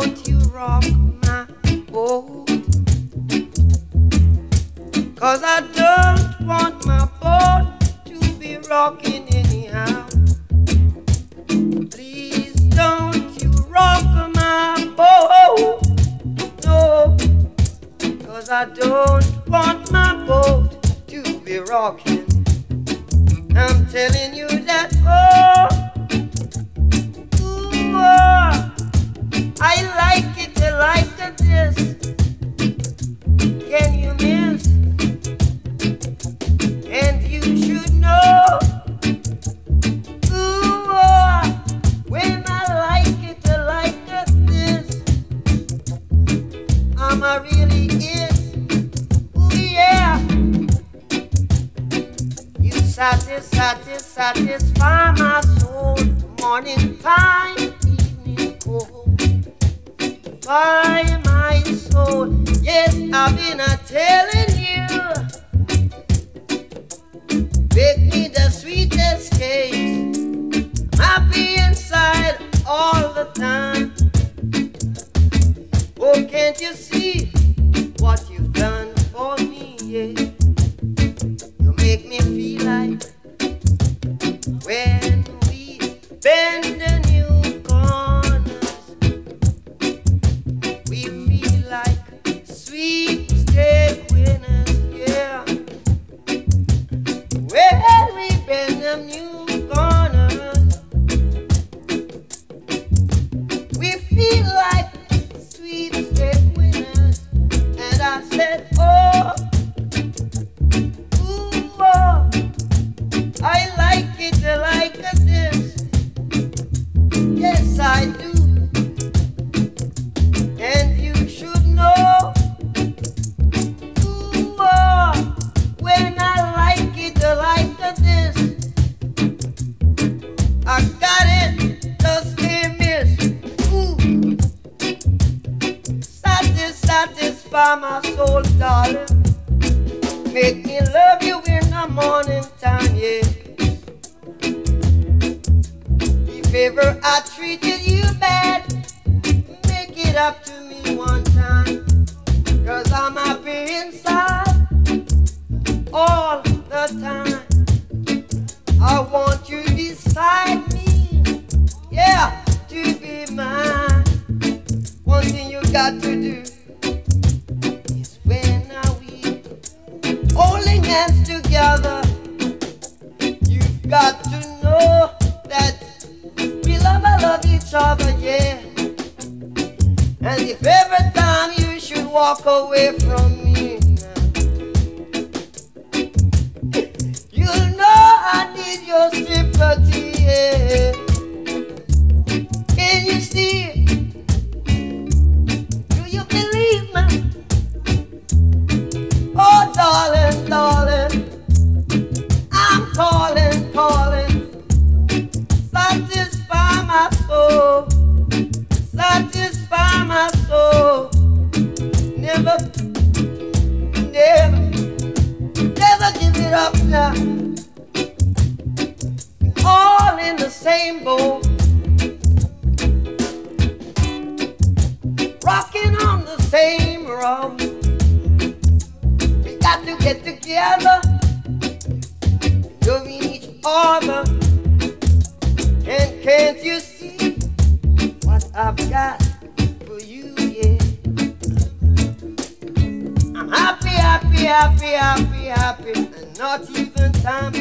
don't you rock my boat? 'Cause I don't want my boat to be rocking anyhow. Please don't you rock my boat, no, 'cause I don't want my boat to be rocking. I'm telling you that, oh, ooh, oh, I like it like this. Can you miss? And you should know, ooh, oh, when I like it like this, I'm a really is, ooh yeah. You satisfy my soul, morning time, evening cold. By my soul, yes, I've been telling you, make me the sweetest cake. I'm happy inside all the time. Oh, can't you see what you've done for me? Yeah, you make me feel like when we bend the new corners, we feel like sweepstake winners. Yeah, when we bend the new corners, we feel like sweepstake winners. And I said, oh, ooh, oh, I like it like this. Yes, I do. And you should know, ooh, oh, when I like it like this, I got it, just can't miss. Ooh, satisfy my soul, darling. Make me love you in the morning time, yeah. If ever I treated you bad, make it up to me one time. 'Cause I'm happy inside all the time. I want you beside me, yeah, to be mine. One thing you got to do is when we holding hands together, you've got to know that we love each other, yeah. And if every time you should walk away from me, you know I need your sympathy, yeah. Can you see? Do you believe me? Oh, darling, darling, I'm calling. Satisfy my soul, satisfy my soul. Never give it up now. All in the same boat, rocking on the same road. We got to get together, loving each other. And can't you see what I've got for you, yeah? I'm happy, and not even time